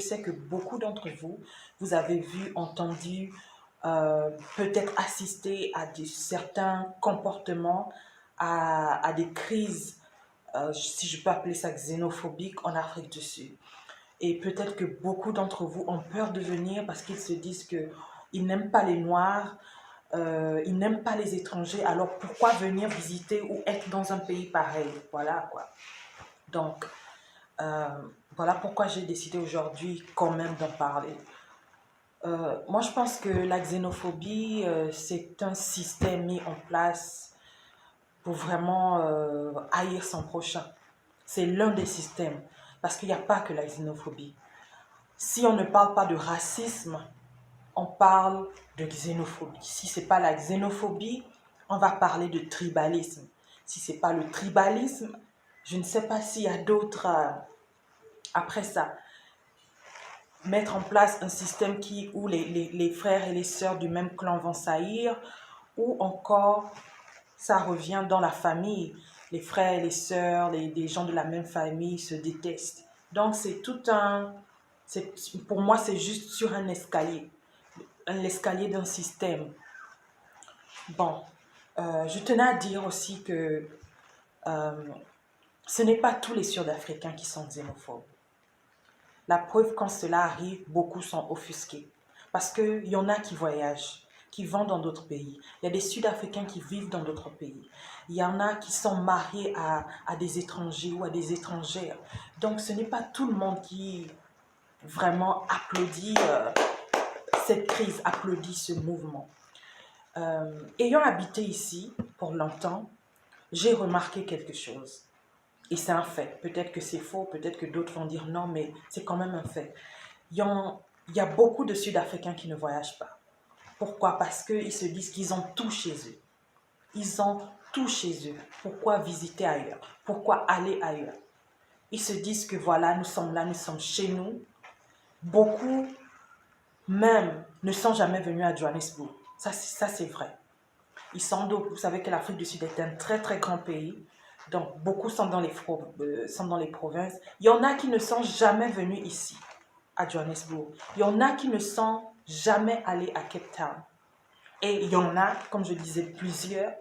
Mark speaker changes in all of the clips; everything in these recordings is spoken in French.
Speaker 1: sais que beaucoup d'entre vous, vous avez vu, entendu, peut-être assisté à certains comportements, à des crises, si je peux appeler ça xénophobiques en Afrique du Sud. Et peut-être que beaucoup d'entre vous ont peur de venir parce qu'ils se disent qu'ils n'aiment pas les Noirs, ils n'aiment pas les étrangers, alors pourquoi venir visiter ou être dans un pays pareil? Voilà quoi. Donc, euh, voilà pourquoi j'ai décidé aujourd'hui quand même d'en parler. Moi, je pense que la xénophobie, c'est un système mis en place pour vraiment haïr son prochain. C'est l'un des systèmes, parce qu'il n'y a pas que la xénophobie. Si on ne parle pas de racisme, on parle de xénophobie. Si ce n'est pas la xénophobie, on va parler de tribalisme. Si ce n'est pas le tribalisme, je ne sais pas s'il y a d'autres après ça. Mettre en place un système où les frères et les sœurs du même clan vont s'haïr, ou encore ça revient dans la famille. Les frères et les sœurs, les gens de la même famille se détestent. Donc c'est tout un... Pour moi, c'est juste sur un escalier. L'escalier d'un système. Bon, je tenais à dire aussi que ce n'est pas tous les Sud-Africains qui sont xénophobes. La preuve, quand cela arrive, beaucoup sont offusqués. Parce qu'il y en a qui voyagent, qui vont dans d'autres pays. Il y a des Sud-Africains qui vivent dans d'autres pays. Il y en a qui sont mariés à des étrangers ou à des étrangères. Donc, ce n'est pas tout le monde qui vraiment applaudit cette crise, applaudit ce mouvement. Ayant habité ici pour longtemps, j'ai remarqué quelque chose. Et c'est un fait. Peut-être que c'est faux, peut-être que d'autres vont dire non, mais c'est quand même un fait. Il y a beaucoup de Sud-Africains qui ne voyagent pas. Pourquoi? Parce qu'ils se disent qu'ils ont tout chez eux. Ils ont tout chez eux. Pourquoi visiter ailleurs? Pourquoi aller ailleurs? Ils se disent que voilà, nous sommes là, nous sommes chez nous. Beaucoup même ne sont jamais venus à Johannesburg. Ça c'est vrai. Vous savez que l'Afrique du Sud est un très très grand pays. Donc beaucoup sont dans les provinces. Il y en a qui ne sont jamais venus ici, à Johannesburg. Il y en a qui ne sont jamais allés à Cape Town. Et il y en a, comme je disais, plusieurs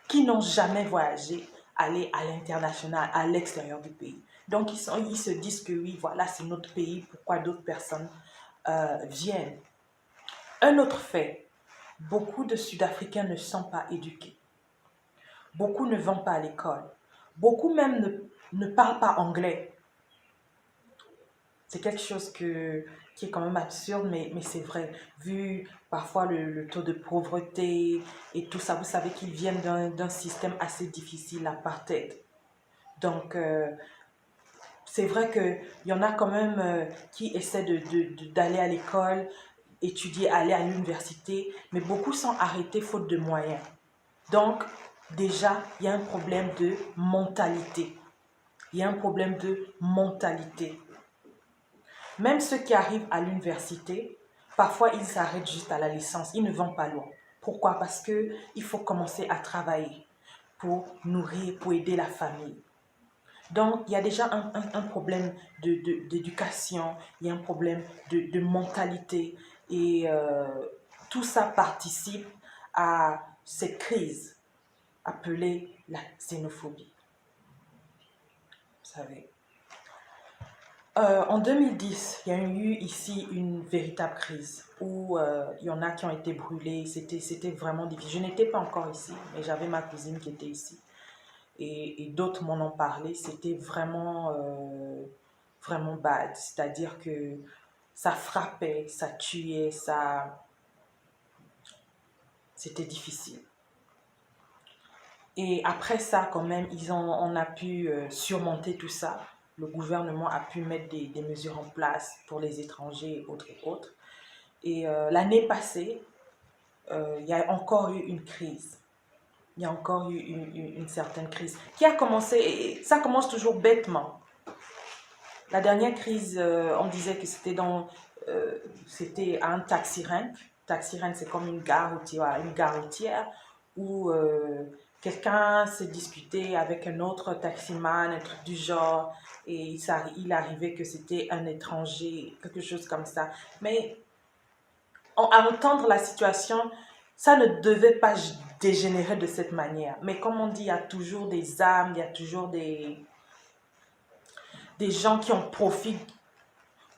Speaker 1: qui n'ont jamais voyagé, allé à l'international, à l'extérieur du pays. Donc ils se disent que oui, voilà, c'est notre pays, pourquoi d'autres personnes viennent. Un autre fait, beaucoup de Sud-Africains ne sont pas éduqués. Beaucoup ne vont pas à l'école. Beaucoup même ne parlent pas anglais. C'est quelque chose qui est quand même absurde, mais c'est vrai. Vu parfois le taux de pauvreté et tout ça, vous savez qu'ils viennent d'un système assez difficile, l'apartheid. Donc, c'est vrai qu'il y en a quand même qui essaient d'aller à l'école, étudier, aller à l'université, mais beaucoup sont arrêtés faute de moyens. Donc, déjà, il y a un problème de mentalité. Il y a un problème de mentalité. Même ceux qui arrivent à l'université, parfois ils s'arrêtent juste à la licence, ils ne vont pas loin. Pourquoi? Parce qu'il faut commencer à travailler pour nourrir, pour aider la famille. Donc, il y a déjà un problème d'éducation, il y a un problème de mentalité et tout ça participe à cette crise appelée la xénophobie. Vous savez. En 2010, il y a eu ici une véritable crise où il y en a qui ont été brûlés. C'était vraiment difficile. Je n'étais pas encore ici, mais j'avais ma cousine qui était ici. Et d'autres m'en ont parlé. C'était vraiment, vraiment bad. C'est-à-dire que ça frappait, ça tuait, c'était difficile. Et après ça, quand même, on a pu surmonter tout ça. Le gouvernement a pu mettre des mesures en place pour les étrangers et autres. Et l'année passée, il y a encore eu une crise. Il y a encore eu une certaine crise qui a commencé, et ça commence toujours bêtement. La dernière crise, on disait que c'était à un taxi rank. Taxi rank, c'est comme une gare routière où quelqu'un s'est disputé avec un autre taximan, un truc du genre, et il arrivait que c'était un étranger, quelque chose comme ça. Mais à entendre la situation, ça ne devait pas dégénérer de cette manière. Mais comme on dit, il y a toujours des âmes, il y a toujours des gens qui en profitent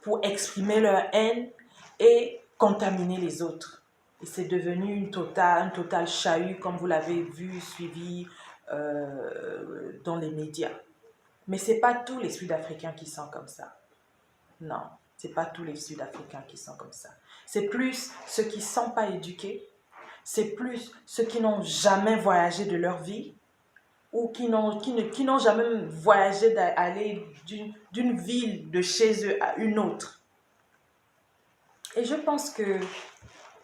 Speaker 1: pour exprimer leur haine et contaminer les autres. Et c'est devenu un total chahut, comme vous l'avez vu, suivi dans les médias. Mais ce n'est pas tous les Sud-Africains qui sont comme ça. Non, ce n'est pas tous les Sud-Africains qui sont comme ça. C'est plus ceux qui ne sont pas éduqués, c'est plus ceux qui n'ont jamais voyagé de leur vie ou qui n'ont jamais voyagé d'aller d'une ville de chez eux à une autre. Et je pense que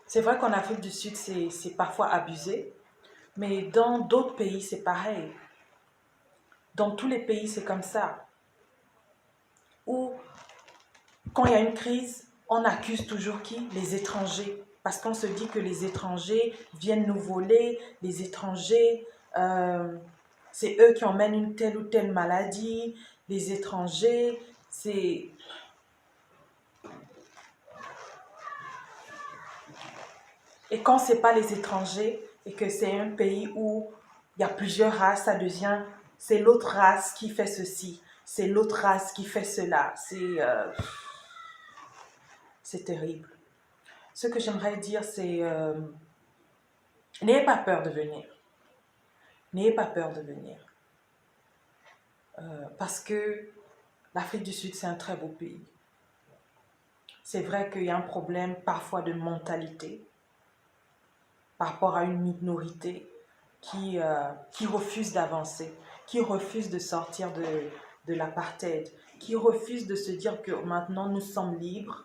Speaker 1: c'est vrai qu'en Afrique du Sud, c'est parfois abusé, mais dans d'autres pays, c'est pareil. Dans tous les pays, c'est comme ça. Où, quand il y a une crise, on accuse toujours qui? Les étrangers. Parce qu'on se dit que les étrangers viennent nous voler, les étrangers, c'est eux qui emmènent une telle ou telle maladie, les étrangers, c'est... Et quand ce n'est pas les étrangers et que c'est un pays où il y a plusieurs races, ça devient, c'est l'autre race qui fait ceci, c'est l'autre race qui fait cela. C'est terrible. Ce que j'aimerais dire, c'est n'ayez pas peur de venir. N'ayez pas peur de venir. Parce que l'Afrique du Sud, c'est un très beau pays. C'est vrai qu'il y a un problème parfois de mentalité par rapport à une minorité qui refuse d'avancer, qui refuse de sortir de l'apartheid, qui refuse de se dire que maintenant nous sommes libres,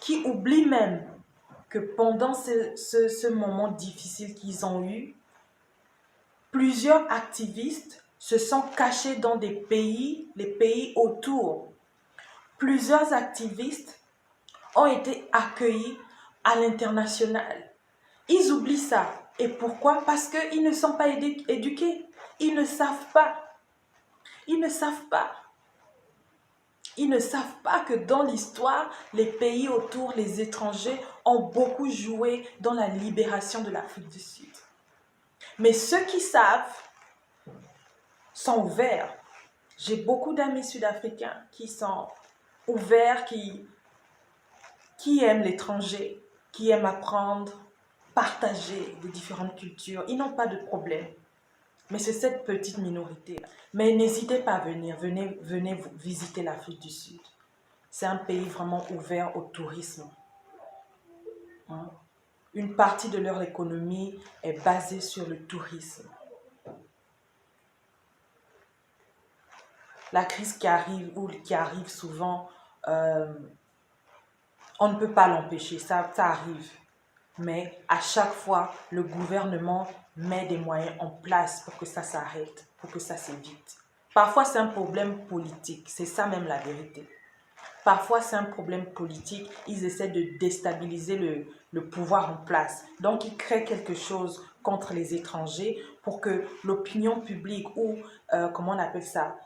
Speaker 1: qui oublie même que pendant ce moment difficile qu'ils ont eu, plusieurs activistes se sont cachés dans des pays, les pays autour. Plusieurs activistes ont été accueillis à l'international. Ils oublient ça. Et pourquoi? Parce qu'ils ne sont pas éduqués. Ils ne savent pas. Ils ne savent pas. Ils ne savent pas que dans l'histoire, les pays autour, les étrangers, ont beaucoup joué dans la libération de l'Afrique du Sud. Mais ceux qui savent sont ouverts. J'ai beaucoup d'amis sud-africains qui sont ouverts, qui aiment l'étranger, qui aiment apprendre, partager des différentes cultures. Ils n'ont pas de problème. Mais c'est cette petite minorité. Mais n'hésitez pas à venir. Venez visiter l'Afrique du Sud. C'est un pays vraiment ouvert au tourisme. Hein? Une partie de leur économie est basée sur le tourisme. La crise qui arrive souvent, on ne peut pas l'empêcher, ça arrive. Mais à chaque fois, le gouvernement met des moyens en place pour que ça s'arrête, pour que ça s'évite. Parfois, c'est un problème politique, c'est ça même la vérité. Parfois, c'est un problème politique, ils essaient de déstabiliser le pouvoir en place. Donc, ils créent quelque chose contre les étrangers pour que l'opinion publique ou, comment on appelle ça,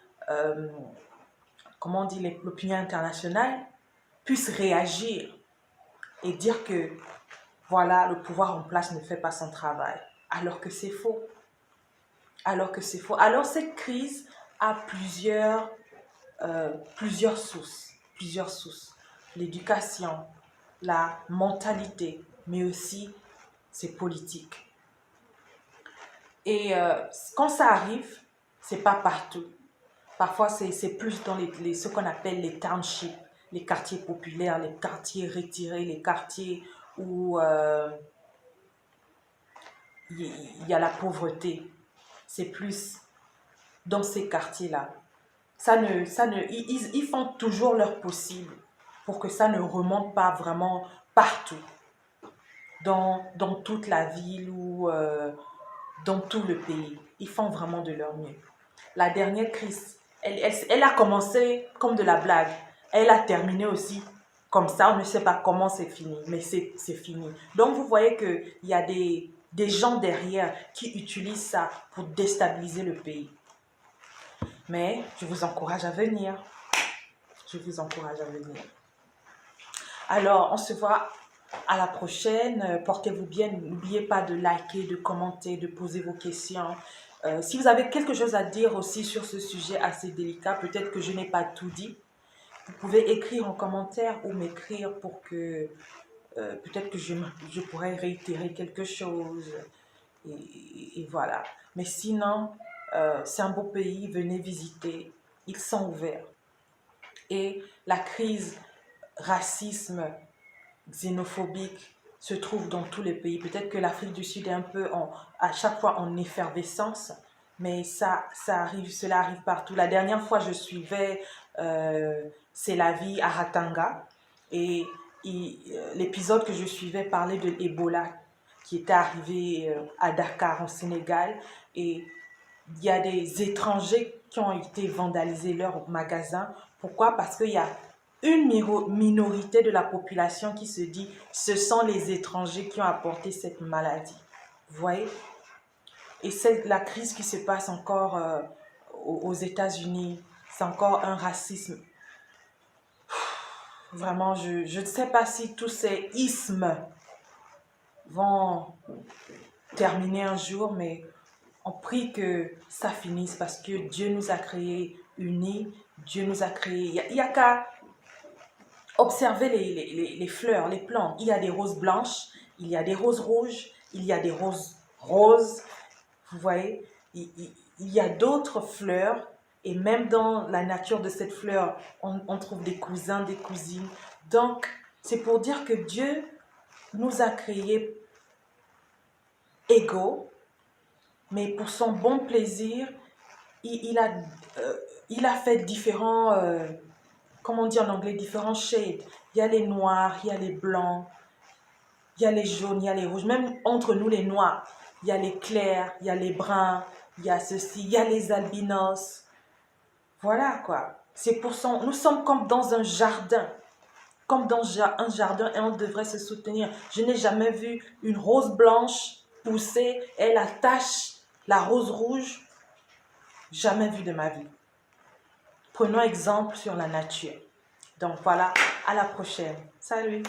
Speaker 1: comment on dit, l'opinion internationale puisse réagir et dire que voilà, le pouvoir en place ne fait pas son travail. Alors que c'est faux. Alors que c'est faux. Alors cette crise a plusieurs sources. Plusieurs sources. L'éducation, la mentalité, mais aussi c'est politique. Et quand ça arrive, c'est pas partout. Parfois, c'est plus dans ce qu'on appelle les townships, les quartiers populaires, les quartiers retirés, les quartiers où il y a la pauvreté. C'est plus dans ces quartiers-là. Ils font toujours leur possible pour que ça ne remonte pas vraiment partout, dans toute la ville ou dans tout le pays. Ils font vraiment de leur mieux. La dernière crise, elle a commencé comme de la blague. Elle a terminé aussi comme ça. On ne sait pas comment c'est fini, mais c'est fini. Donc, vous voyez qu'il y a des des gens derrière qui utilisent ça pour déstabiliser le pays. Mais je vous encourage à venir. Je vous encourage à venir. Alors, on se voit à la prochaine. Portez-vous bien. N'oubliez pas de liker, de commenter, de poser vos questions. Si vous avez quelque chose à dire aussi sur ce sujet assez délicat, peut-être que je n'ai pas tout dit, vous pouvez écrire en commentaire ou m'écrire pour que peut-être que je pourrais réitérer quelque chose. Et voilà. Mais sinon, c'est un beau pays, venez visiter. Ils sont ouverts. Et la crise racisme, xénophobique se trouve dans tous les pays. Peut-être que l'Afrique du Sud est un peu à chaque fois en effervescence, mais cela arrive partout. La dernière fois, je suivais C'est la vie à Ratanga et l'épisode que je suivais parlait de Ebola qui était arrivé à Dakar, en Sénégal, et il y a des étrangers qui ont été vandalisés leurs magasins. Pourquoi? Parce qu'il y a une minorité de la population qui se dit ce sont les étrangers qui ont apporté cette maladie. Vous voyez? Et c'est la crise qui se passe encore aux États-Unis. C'est encore un racisme. Vraiment, je ne sais pas si tous ces ismes vont terminer un jour, mais on prie que ça finisse parce que Dieu nous a créés unis. Dieu nous a créés. Il y a qu'à observer les fleurs, les plantes. Il y a des roses blanches, il y a des roses rouges, il y a des roses roses. Vous voyez, il y a d'autres fleurs. Et même dans la nature de cette fleur, on trouve des cousins, des cousines. Donc, c'est pour dire que Dieu nous a créés égaux, mais pour son bon plaisir, il a fait différents, comment on dit en anglais, différents shades. Il y a les noirs, il y a les blancs, il y a les jaunes, il y a les rouges. Même entre nous, les noirs, il y a les clairs, il y a les bruns, il y a ceci, il y a les albinos. Voilà quoi. C'est pour son... Nous sommes comme dans un jardin. Comme dans un jardin et on devrait se soutenir. Je n'ai jamais vu une rose blanche pousser, elle attache la rose rouge. Jamais vu de ma vie. Prenons exemple sur la nature. Donc voilà, à la prochaine. Salut!